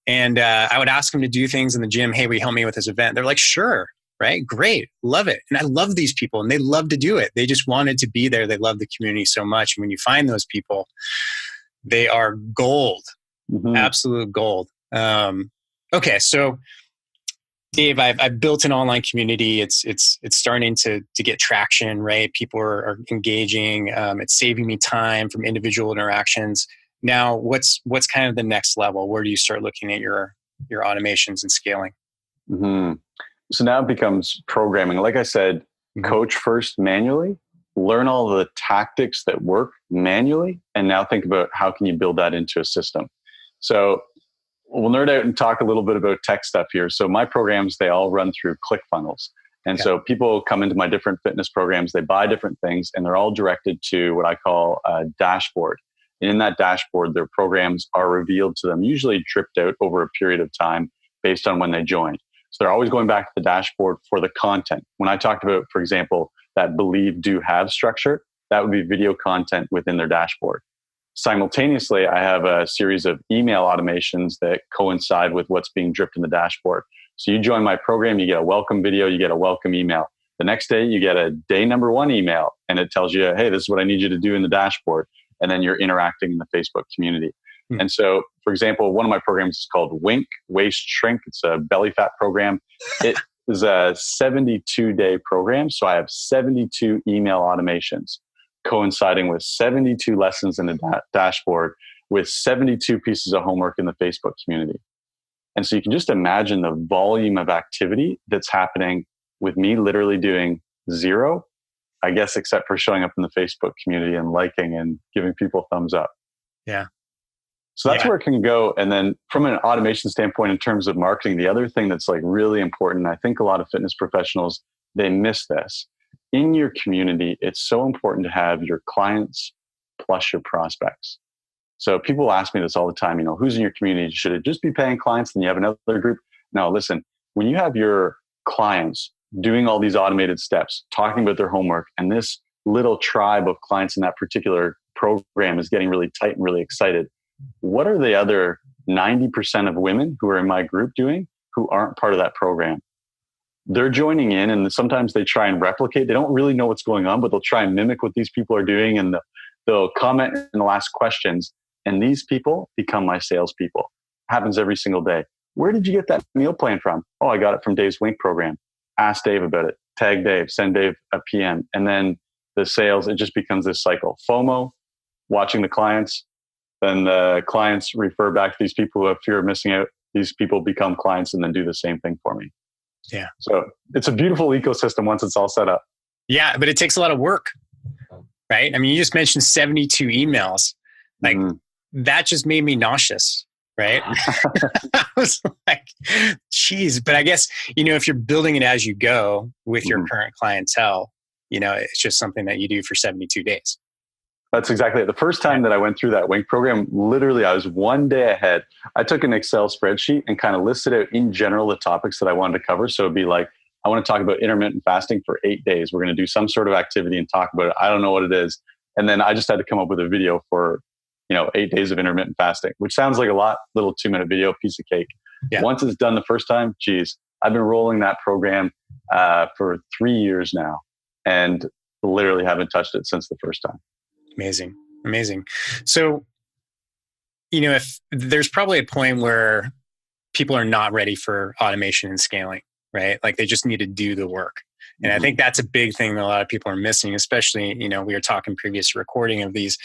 And I would ask them to do things in the gym. Hey, will you help me with this event? They're like, sure, right? Great. Love it. And I love these people and they love to do it. They just wanted to be there. They love the community so much. And when you find those people, they are gold, absolute gold. Okay. So Dave, I've built an online community. It's starting to get traction, right? People are engaging. It's saving me time from individual interactions. Now, what's kind of the next level? Where do you start looking at your automations and scaling? So now it becomes programming. Like I said, coach first manually, learn all the tactics that work manually, and now think about how can you build that into a system. So we'll nerd out and talk a little bit about tech stuff here. So my programs, they all run through ClickFunnels. And so people come into my different fitness programs, they buy different things, and they're all directed to what I call a dashboard. In that dashboard, their programs are revealed to them, usually dripped out over a period of time based on when they joined. So they're always going back to the dashboard for the content. When I talked about, for example, that believe, do, have structure, that would be video content within their dashboard. Simultaneously, I have a series of email automations that coincide with what's being dripped in the dashboard. So you join my program, you get a welcome video, you get a welcome email. The next day, you get a day number 1 email, and it tells you, hey, this is what I need you to do in the dashboard. And then you're interacting in the Facebook community. And so, for example, one of my programs is called Wink, Waist Shrink. It's a belly fat program. It is a 72-day program. So I have 72 email automations coinciding with 72 lessons in the dashboard with 72 pieces of homework in the Facebook community. And so you can just imagine the volume of activity that's happening with me literally doing zero, I guess, except for showing up in the Facebook community and liking and giving people thumbs up. Yeah. So that's where it can go. And then from an automation standpoint, in terms of marketing, the other thing that's like really important, I think a lot of fitness professionals, they miss this. In your community, it's so important to have your clients plus your prospects. So people ask me this all the time, who's in your community? Should it just be paying clients? Then you have another group? No, listen, when you have your clients, doing all these automated steps, talking about their homework, and this little tribe of clients in that particular program is getting really tight and really excited. What are the other 90% of women who are in my group doing who aren't part of that program? They're joining in, and sometimes they try and replicate. They don't really know what's going on, but they'll try and mimic what these people are doing, and they'll comment and they'll ask questions. And these people become my salespeople. Happens every single day. Where did you get that meal plan from? Oh, I got it from Dave's Wink program. Ask Dave about it. Tag Dave. Send Dave a PM. And then the sales, it just becomes this cycle. FOMO, watching the clients. Then the clients refer back to these people who have fear of missing out. These people become clients and then do the same thing for me. Yeah. So it's a beautiful ecosystem once it's all set up. Yeah, but it takes a lot of work, right? I mean, you just mentioned 72 emails. Like that just made me nauseous, right? I was like, geez. But I guess, if you're building it as you go with your current clientele, it's just something that you do for 72 days. That's exactly it. The first time that I went through that Wink program, literally I was one day ahead. I took an Excel spreadsheet and kind of listed out in general the topics that I wanted to cover. So it'd be like, I want to talk about intermittent fasting for 8 days. We're going to do some sort of activity and talk about it. I don't know what it is. And then I just had to come up with a video for, 8 days of intermittent fasting, which sounds like a little 2-minute video, piece of cake. Yeah. Once it's done the first time, geez, I've been rolling that program for 3 years now and literally haven't touched it since the first time. Amazing. So, if there's probably a point where people are not ready for automation and scaling, right? Like they just need to do the work. And I think that's a big thing that a lot of people are missing, especially, we were talking previous recording of these,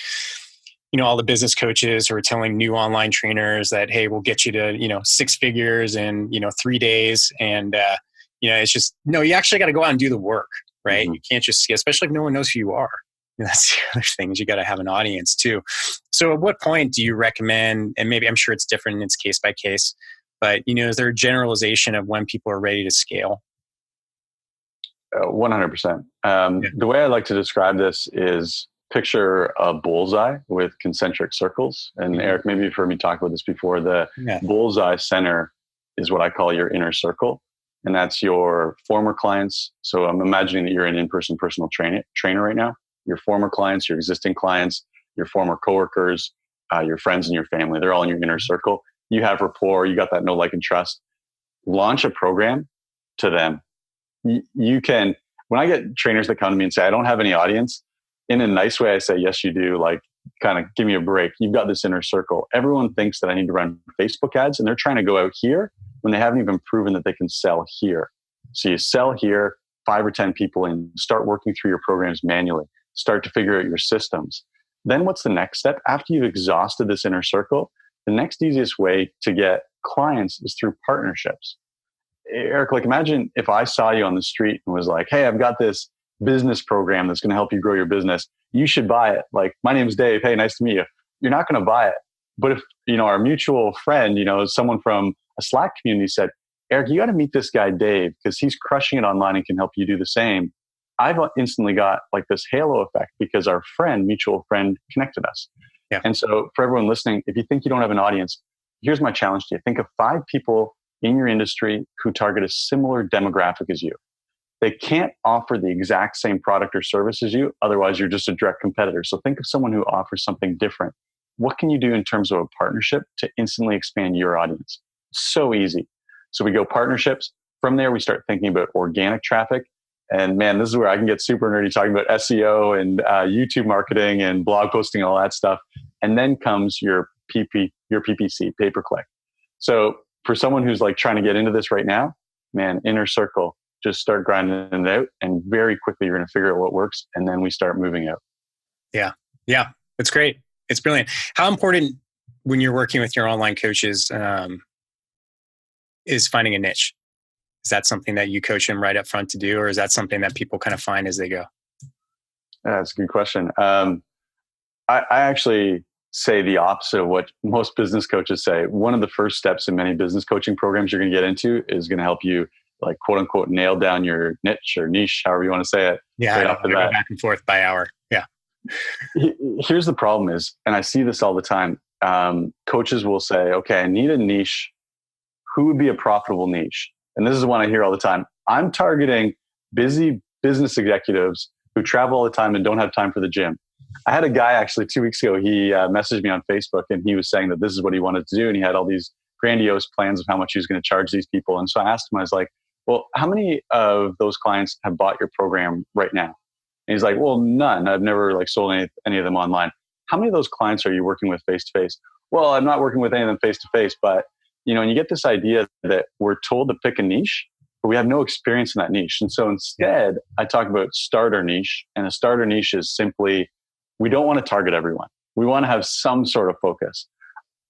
all the business coaches who are telling new online trainers that, hey, we'll get you to, 6 figures in, 3 days. And, it's just, no, you actually got to go out and do the work, right? You can't just, especially if no one knows who you are. That's the other thing is you got to have an audience too. So at what point do you recommend, and maybe I'm sure it's different and it's case by case, but is there a generalization of when people are ready to scale? 100%. The way I like to describe this is picture a bullseye with concentric circles. And Eric, maybe you've heard me talk about this before. The bullseye center is what I call your inner circle. And that's your former clients. So I'm imagining that you're an in-person personal trainer right now. Your former clients, your existing clients, your former coworkers, your friends and your family, they're all in your inner circle. You have rapport, you got that know, like, and trust. Launch a program to them. You can, when I get trainers that come to me and say, I don't have any audience, in a nice way, I say, yes, you do. Like, kind of give me a break. You've got this inner circle. Everyone thinks that I need to run Facebook ads and they're trying to go out here when they haven't even proven that they can sell here. So you sell here, 5 or 10 people in, start working through your programs manually. Start to figure out your systems. Then what's the next step? After you've exhausted this inner circle, the next easiest way to get clients is through partnerships. Eric, like imagine if I saw you on the street and was like, hey, I've got this business program that's going to help you grow your business. You should buy it. Like, my name's Dave. Hey, nice to meet you. You're not going to buy it. But if, our mutual friend, someone from a Slack community said, Eric, you got to meet this guy, Dave, because he's crushing it online and can help you do the same. I've instantly got like this halo effect because our mutual friend connected us. Yeah. And so for everyone listening, if you think you don't have an audience, here's my challenge to you. Think of 5 people in your industry who target a similar demographic as you. They can't offer the exact same product or service as you. Otherwise, you're just a direct competitor. So think of someone who offers something different. What can you do in terms of a partnership to instantly expand your audience? So easy. So we go partnerships. From there, we start thinking about organic traffic. And man, this is where I can get super nerdy talking about SEO and YouTube marketing and blog posting and all that stuff. And then comes your PPC, pay-per-click. So for someone who's like trying to get into this right now, man, inner circle, just start grinding it out. And very quickly, you're going to figure out what works. And then we start moving out. Yeah. It's great. It's brilliant. How important when you're working with your online coaches is finding a niche? Is that something that you coach them right up front to do, or is that something that people kind of find as they go? That's a good question. I actually say the opposite of what most business coaches say. One of the first steps in many business coaching programs you're going to get into is going to help you, like, quote unquote, nail down your niche or niche, however you want to say it. Yeah, right I go back and forth by hour. Yeah. Here's the problem is, and I see this all the time, coaches will say, okay, I need a niche. Who would be a profitable niche? And this is one I hear all the time. I'm targeting busy business executives who travel all the time and don't have time for the gym. I had a guy actually 2 weeks ago, he messaged me on Facebook and he was saying that this is what he wanted to do. And he had all these grandiose plans of how much he was going to charge these people. And so I asked him, I was like, well, how many of those clients have bought your program right now? And he's like, well, none. I've never like sold any of them online. How many of those clients are you working with face to face? Well, I'm not working with any of them face to face, but and you get this idea that we're told to pick a niche, but we have no experience in that niche. And so instead, I talk about starter niche, and a starter niche is simply, we don't want to target everyone. We want to have some sort of focus.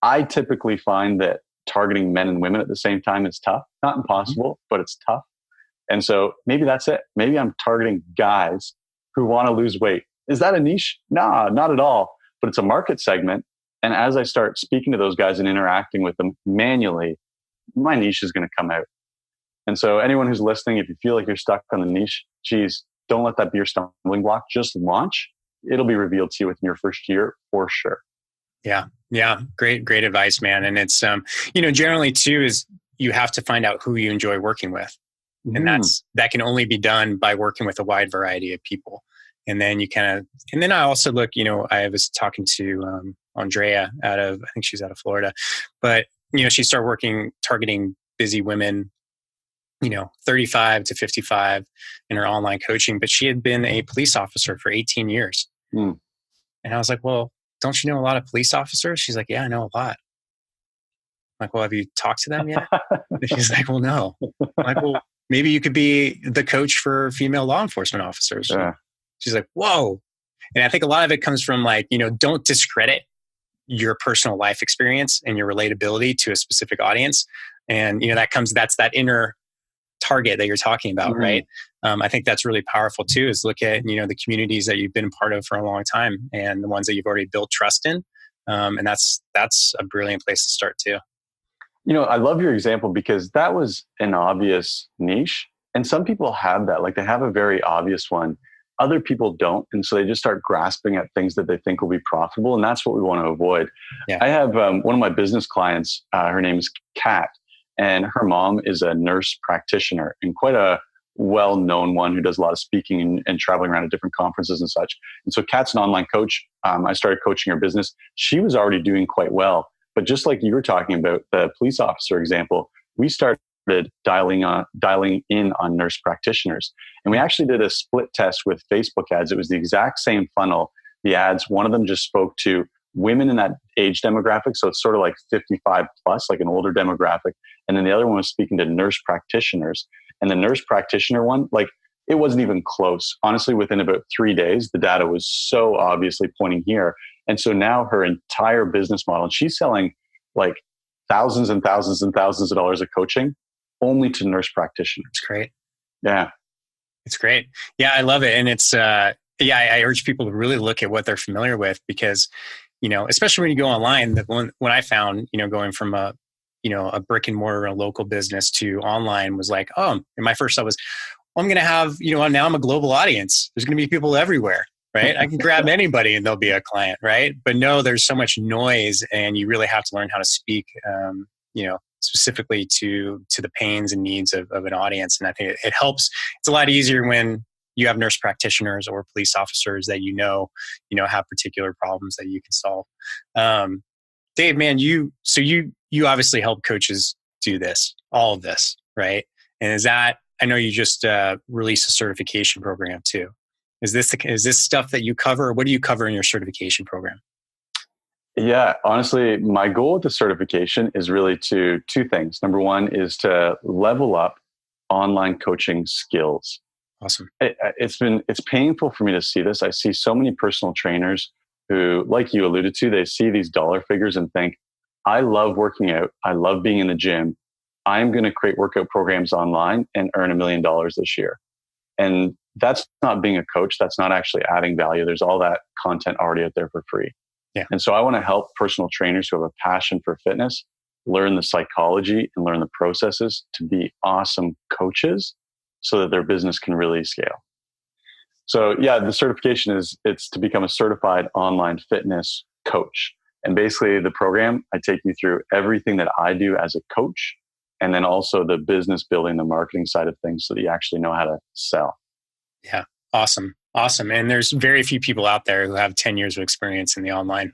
I typically find that targeting men and women at the same time is tough. Not impossible, but it's tough. And so maybe that's it. Maybe I'm targeting guys who want to lose weight. Is that a niche? Nah, not at all. But it's a market segment. And as I start speaking to those guys and interacting with them manually, my niche is going to come out. And so anyone who's listening, if you feel like you're stuck on the niche, geez, don't let that be your stumbling block. Just launch. It'll be revealed to you within your first year for sure. Yeah. Yeah. Great advice, man. And it's, generally too, is you have to find out who you enjoy working with. And that can only be done by working with a wide variety of people. And then and then I also look, I was talking to Andrea I think she's out of Florida, but, she started targeting busy women, 35 to 55 in her online coaching, but she had been a police officer for 18 years. And I was like, well, don't you know a lot of police officers? She's like, yeah, I know a lot. I'm like, well, have you talked to them yet? And she's like, well, no. I'm like, well, maybe you could be the coach for female law enforcement officers. Yeah. She's like, whoa. And I think a lot of it comes from don't discredit your personal life experience and your relatability to a specific audience. And, that's that inner target that you're talking about, right? I think that's really powerful too, is look at, the communities that you've been a part of for a long time and the ones that you've already built trust in. And that's a brilliant place to start too. I love your example because that was an obvious niche. And some people have that, like they have a very obvious one. Other people don't. And so they just start grasping at things that they think will be profitable. And that's what we want to avoid. Yeah. I have one of my business clients, her name is Kat, and her mom is a nurse practitioner and quite a well-known one who does a lot of speaking and traveling around at different conferences and such. And so Kat's an online coach. I started coaching her business. She was already doing quite well. But just like you were talking about the police officer example, we started dialing in on nurse practitioners. And we actually did a split test with Facebook ads. It was the exact same funnel. The ads, one of them just spoke to women in that age demographic. So it's sort of like 55 plus, like an older demographic. And then the other one was speaking to nurse practitioners. And the nurse practitioner one, like it wasn't even close. Honestly, within about 3 days, the data was so obviously pointing here. And so now her entire business model, and she's selling like thousands and thousands and thousands of dollars of coaching only to nurse practitioners. It's great. Yeah. It's great. Yeah, I love it. And it's, I urge people to really look at what they're familiar with because, especially when you go online, when I found, going from a brick and mortar, a local business to online was like, and my first thought was, well, I'm going to have, now I'm a global audience. There's going to be people everywhere, right? I can grab anybody and they'll be a client, right? But no, there's so much noise and you really have to learn how to speak, specifically to the pains and needs of an audience. And I think it helps. It's a lot easier when you have nurse practitioners or police officers that have particular problems that you can solve. Dave, man, you obviously help coaches do this, all of this, right? And I know you just released a certification program too. Is this stuff that you cover? Or what do you cover in your certification program? Yeah, honestly, my goal with the certification is really two things. Number one is to level up online coaching skills. Awesome. It's painful for me to see this. I see so many personal trainers who, like you alluded to, they see these dollar figures and think, I love working out. I love being in the gym. I'm going to create workout programs online and earn $1 million this year. And that's not being a coach. That's not actually adding value. There's all that content already out there for free. Yeah. And so I want to help personal trainers who have a passion for fitness learn the psychology and learn the processes to be awesome coaches so that their business can really scale. So yeah, the certification it's to become a certified online fitness coach. And basically the program, I take you through everything that I do as a coach and then also the business building, the marketing side of things so that you actually know how to sell. Yeah. Awesome. Awesome. And there's very few people out there who have 10 years of experience in the online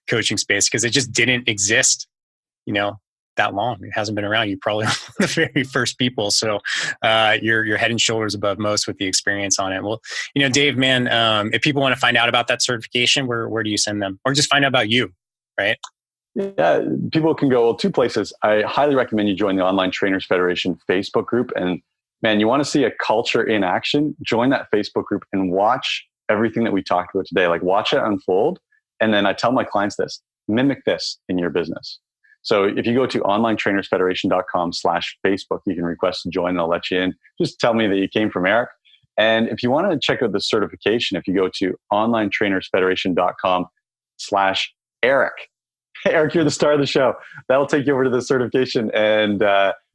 coaching space because it just didn't exist, that long. It hasn't been around. You're probably one of the very first people. So you're head and shoulders above most with the experience on it. Well, Dave, man, if people want to find out about that certification, where do you send them? Or just find out about you, right? Yeah, people can go two places. I highly recommend you join the Online Trainers Federation Facebook group. And man, you want to see a culture in action, join that Facebook group and watch everything that we talked about today. Like watch it unfold. And then I tell my clients this, mimic this in your business. So if you go to onlinetrainersfederation.com/Facebook, you can request to join and I'll let you in. Just tell me that you came from Eric. And if you want to check out the certification, if you go to onlinetrainersfederation.com/Eric, Eric, you're the star of the show. That'll take you over to the certification and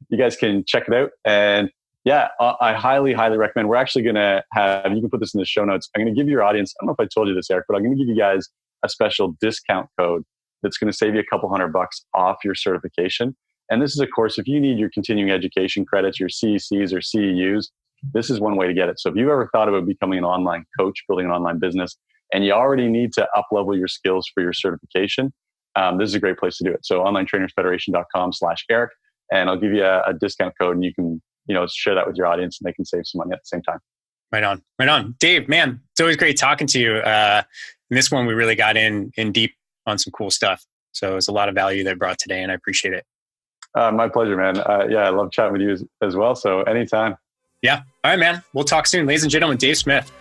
you guys can check it out. And yeah, I highly, highly recommend. We're actually going to have, you can put this in the show notes. I'm going to give your audience, I don't know if I told you this, Eric, but I'm going to give you guys a special discount code that's going to save you a couple $100 off your certification. And this is, of course, if you need your continuing education credits, your CECs or CEUs, this is one way to get it. So if you've ever thought about becoming an online coach, building an online business, and you already need to up-level your skills for your certification, this is a great place to do it. So onlinetrainersfederation.com/Eric, and I'll give you a discount code and you can, share that with your audience and they can save some money at the same time. Right on. Right on. Dave, man, it's always great talking to you. In this one, we really got in deep on some cool stuff. So it's a lot of value that I brought today and I appreciate it. My pleasure, man. Yeah, I love chatting with you as well. So anytime. Yeah. All right, man. We'll talk soon. Ladies and gentlemen, Dave Smith.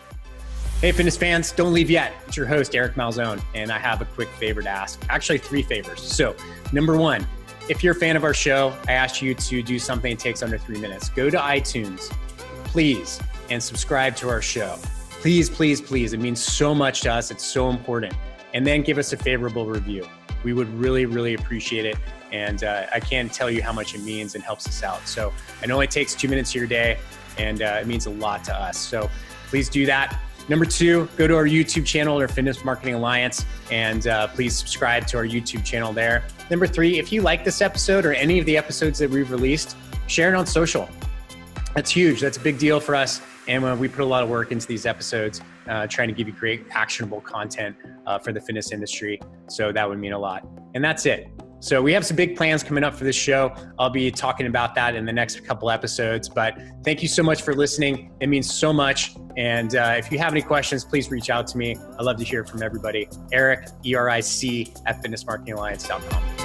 Hey, fitness fans, don't leave yet. It's your host, Eric Malzone, and I have a quick favor to ask. Actually, 3 favors. So, number 1, if you're a fan of our show, I ask you to do something that takes under 3 minutes. Go to iTunes, please, and subscribe to our show. Please, please, please. It means so much to us. It's so important. And then give us a favorable review. We would really, really appreciate it. And I can't tell you how much it means and helps us out. So I know it takes 2 minutes of your day, and it means a lot to us. So please do that. Number 2, go to our YouTube channel, or Fitness Marketing Alliance, and please subscribe to our YouTube channel there. Number 3, if you like this episode or any of the episodes that we've released, share it on social. That's huge. That's a big deal for us. And we put a lot of work into these episodes, trying to give you great actionable content for the fitness industry. So that would mean a lot. And that's it. So we have some big plans coming up for this show. I'll be talking about that in the next couple episodes, but thank you so much for listening. It means so much. And if you have any questions, please reach out to me. I love to hear from everybody. Eric, ERIC @fitnessmarketingalliance.com.